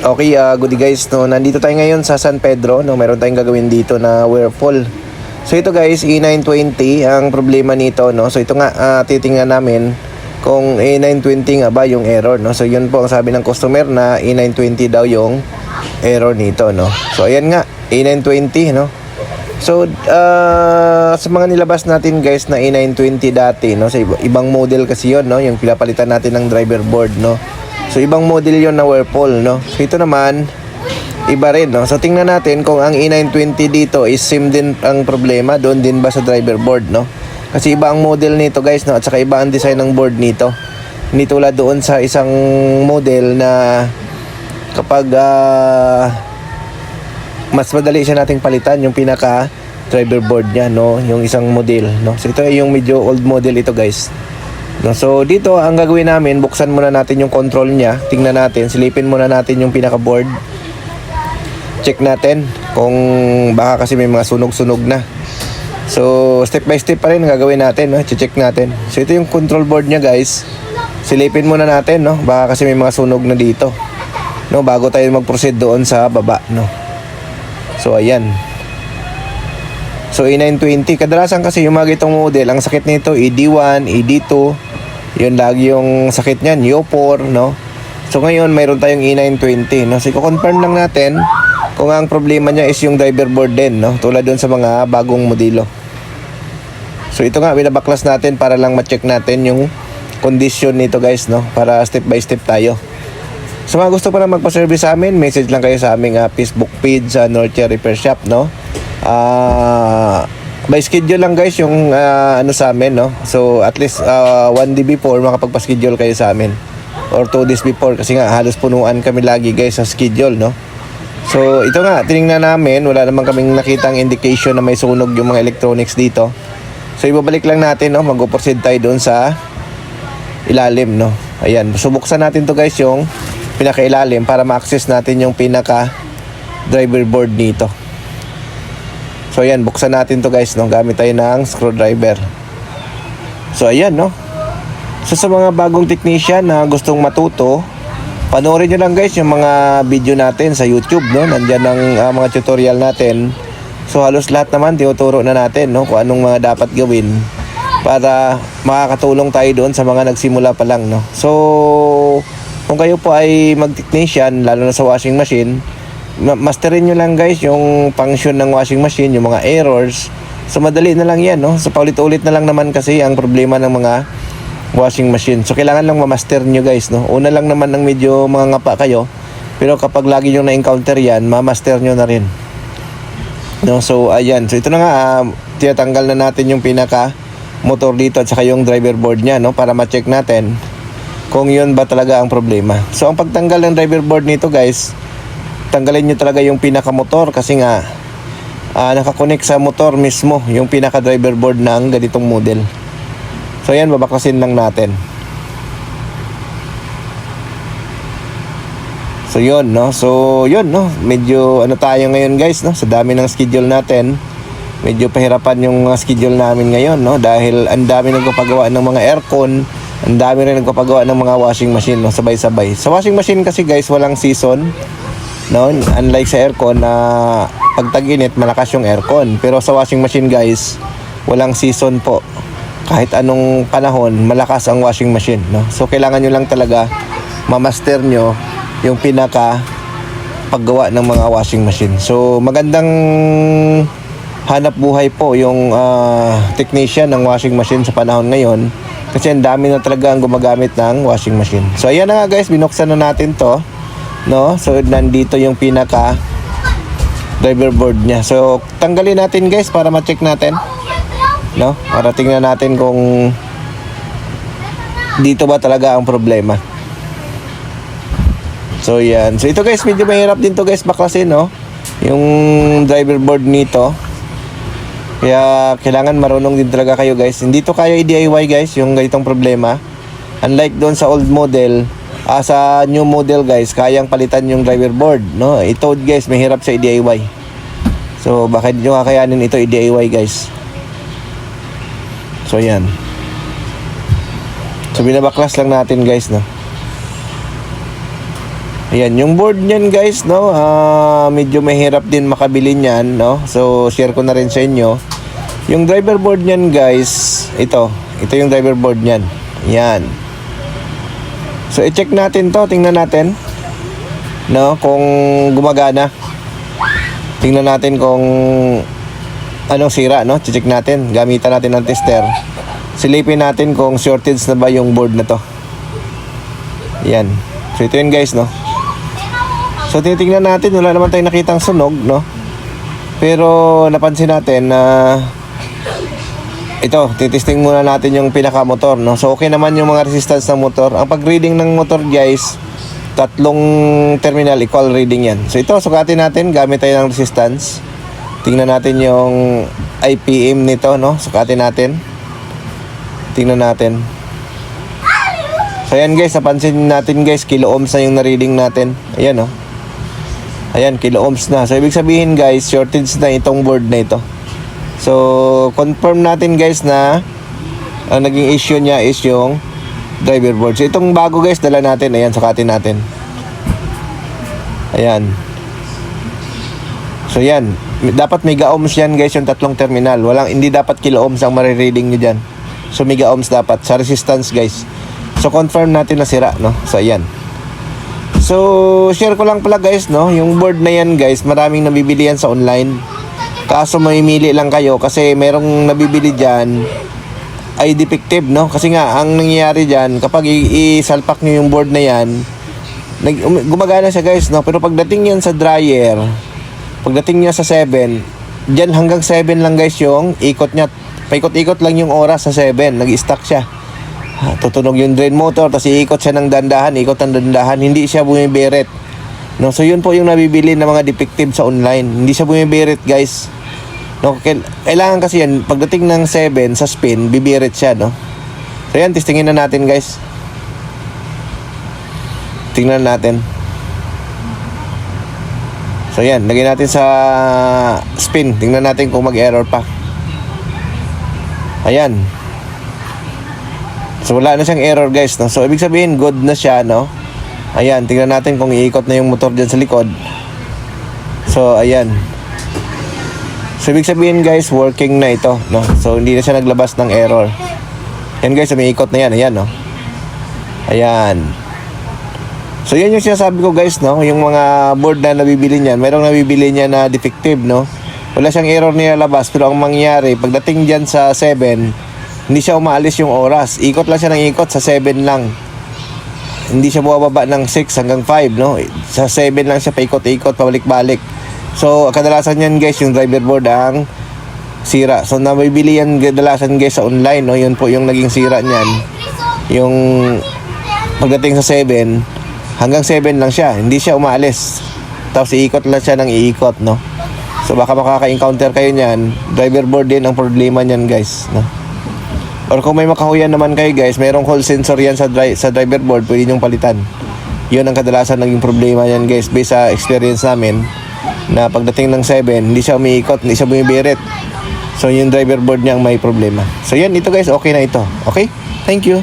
Okay, good guys, no. Nandito tayo ngayon sa San Pedro, no. Meron tayong gagawin dito na whirlpool. So ito guys, E920 ang problema nito, no. So ito nga titingnan namin kung E920 nga ba yung error, no. So yun po ang sabi ng customer na E920 daw yung error nito, no. So ayan nga, E920, no. So sa mga nilabas natin guys na E920 dati, no. So ibang model kasi yun, no, yung pinapalitan natin ng driver board, no. So ibang model yon na whirlpool, no. So ito naman iba rin, no. So tingnan natin kung ang E920 dito is same din ang problema, doon din ba sa driver board, no. Kasi iba ang model nito guys, no, at saka iba ang design ng board nito. Hindi tulad doon sa isang model na kapag mas madali siya nating palitan yung pinaka driver board niya, no, yung isang model, no. So ito ay yung medyo old model ito guys. No, so dito ang gagawin namin, buksan muna natin yung control niya. Tingnan natin, silipin muna natin yung pinaka board. Check natin kung baka kasi may mga sunog-sunog na. So step by step pa rin ang gagawin natin, no? Check natin. So ito yung control board niya guys. Silipin muna natin, no? Baka kasi may mga sunog na dito, no, bago tayo mag-proceed doon sa baba, no. So ayan. So E920, kadalasan kasi yung mga itong model, ang sakit nito ED1, ED2, yun lagi yung sakit niyan, U4, no. So ngayon mayroon tayong E920, no. So i-confirm lang natin kung ang problema niya is yung driver board din, no, tulad dun sa mga bagong modelo. So ito nga, binabaklas natin para lang ma-check natin yung condition nito guys, no, para step by step tayo. Sa mga gusto pa na magpa-service sa amin, message lang kayo sa aming Facebook page sa Norte Repair Shop, no. By schedule lang guys yung ano sa amin, no. So at least 1 day before makapagpa-schedule kayo sa amin, or 2 days before, kasi nga halos punuan kami lagi guys sa schedule, no. So ito nga, tinignan namin, wala naman kaming nakitang indication na may sunog yung mga electronics dito. So ibabalik lang natin, no, mag-proceed tayo doon sa ilalim, no. Ayan, subuksan natin to guys yung pinaka-ilalim para ma-access natin yung pinaka driver board nito. So ayan, buksan natin to guys, no, gamit tayo ng screwdriver. So ayan, no. So sa mga bagong technician na gustong matuto, panoorin nyo lang guys yung mga video natin sa YouTube, no. Nandyan ang mga tutorial natin. So halos lahat naman tinuturo na natin, no, kung anong mga dapat gawin para makakatulong tayo doon sa mga nagsimula pa lang, no. So kung kayo po ay mag-technician, lalo na sa washing machine, masterin nyo lang guys yung function ng washing machine, yung mga errors. So madali na lang yan, no. So paulit-ulit na lang naman kasi ang problema ng mga washing machine. So kailangan lang ma-master nyo guys, no. Una lang naman ng medyo mga ngapa kayo, pero kapag lagi nyo na-encounter yan, ma-master nyo na rin, no. So ayan, so ito na nga, tinatanggal na natin yung pinaka motor dito at saka yung driver board nya, no, para ma-check natin kung yun ba talaga ang problema. So ang pagtanggal ng driver board nito guys, tanggalin nyo talaga yung pinaka motor, kasi nga nakakonect sa motor mismo yung pinaka driver board ng ganitong model. So ayan, babaklasin lang natin. So yun, no. So yun, no, medyo ano tayo ngayon guys, no, sa dami ng schedule natin. Medyo pahirapan yung schedule namin ngayon, no, dahil ang dami nagpapagawa ng mga aircon, ang dami rin nagpapagawa ng mga washing machine, no, sabay-sabay. Sa washing machine kasi guys, walang season, no, unlike sa aircon na pag tag-init malakas yung aircon, pero sa washing machine guys, walang season po. Kahit anong panahon, malakas ang washing machine, no. So kailangan nyo lang talaga ma-master nyo yung pinaka paggawa ng mga washing machine. So magandang hanap buhay po yung technician ng washing machine sa panahon ngayon, kasi ang dami na talaga ang gumagamit ng washing machine. So ayan na nga guys, binuksan na natin to, no. So nandito yung pinaka driver board nya. So tanggalin natin guys para ma-check natin, no, para tingnan natin kung dito ba talaga ang problema. So yan. So ito guys, medyo mahirap din to guys baklasin, no, yung driver board nito. Kaya kailangan marunong din talaga kayo guys. Hindi to kaya i-DIY guys yung ganitong problema. Unlike doon sa old model, sa new model guys, kayang palitan yung driver board, no. Ito guys, mahirap sa i-DIY. So baka hindi nyo kakayanin ito i-DIY guys. So yan. So binabaklas lang natin guys, no. Ayan, yung board niyan guys, no, medyo mahirap din makabili niyan, no. So, share ko na rin sa inyo. Yung driver board niyan guys, ito yung driver board niyan. Ayan. So, i-check natin to, tingnan natin, no, kung gumagana. Tingnan natin kung anong sira, no. Check natin, gamitan natin ng tester. Silipin natin kung shortage na ba yung board na to. Ayan. So, ito yun guys, no. So, titingnan natin, wala naman tayong nakitang sunog, no? Pero, napansin natin na ito, titesting muna natin yung pinaka-motor, no? So, okay naman yung mga resistance ng motor. Ang pag-reading ng motor, guys, 3 terminal equal reading yan. So, ito, sukatin natin, gamit tayo ng resistance. Tingnan natin yung IPM nito, no? Sukatin natin. Tingnan natin. So, ayan guys, napansin natin guys, kilo ohms na yung na-reading natin. Ayan, no? Ayan, kilo ohms na. So, ibig sabihin guys, shortage na itong board na ito. So, confirm natin guys na ang naging issue niya is yung driver board. So, itong bago guys, dala natin. Ayan, sukatin natin. Ayan. So, yan. Dapat mega ohms yan guys, yung 3 terminal. Hindi dapat kilo ohms ang marireading nyo dyan. So, mega ohms dapat sa resistance guys. So, confirm natin na sira, no? So, ayan. So, share ko lang pala guys, no? Yung board na yan guys, maraming nabibili yan sa online. Kaso mamimili lang kayo kasi merong nabibili dyan ay defective, no? Kasi nga, ang nangyayari dyan, kapag isalpak nyo yung board na yan, gumagana siya guys, no? Pero pagdating yan sa dryer, pagdating niya sa 7, dyan hanggang 7 lang guys yung ikot niya. Paikot-ikot lang yung oras sa 7, nag-stuck siya. Tutunog yung drain motor, tapos iikot siya ng dandahan, hindi siya bumibirit, no? So yun po yung nabibili ng mga defective sa online, hindi siya bumibirit guys, no? Kailangan kasi yan, pagdating ng 7 sa spin, bibirit siya, no? So yan, testingin na natin guys. Tingnan natin. So yan, lagay natin sa spin, tingnan natin kung mag-error pa. Ayan. So, wala na siyang error guys, no? So, ibig sabihin, good na siya, no? Ayan, tingnan natin kung iikot na yung motor dyan sa likod. So, ayan. So, ibig sabihin guys, working na ito, no? So, hindi na siya naglabas ng error. Ayan guys, umiikot na yan, ayan, no? Ayan. So, yan yung sinasabi ko guys, no? Yung mga board na nabibili niyan, mayroong nabibili niya na defective, no? Wala siyang error nilalabas, pero ang mangyayari, pagdating dyan sa 7, hindi siya umaalis yung oras. Ikot lang siya ng ikot sa 7 lang. Hindi siya bumababa ng 6 hanggang 5, no? Sa 7 lang siya paikot-ikot, pabalik-balik. So, kadalasan yan guys, yung driver board ang sira. So, nabibili yan kadalasan guys sa online, no? Yun po yung naging sira niyan. Yung pagdating sa 7, hanggang 7 lang siya. Hindi siya umaalis. Tapos, iikot lang siya ng iikot, no? So, baka makaka-encounter kayo niyan. Driver board din ang problema niyan guys, no? Or kung may makahuyan naman kayo guys, mayroong hall sensor yan sa driver board, pwede nyong palitan. Yun ang kadalasan naging problema yan guys, based sa experience namin, na pagdating ng 7, hindi siya umiikot, hindi siya bumibirit. So yung driver board niya ang may problema. So yan, ito guys, okay na ito. Okay? Thank you.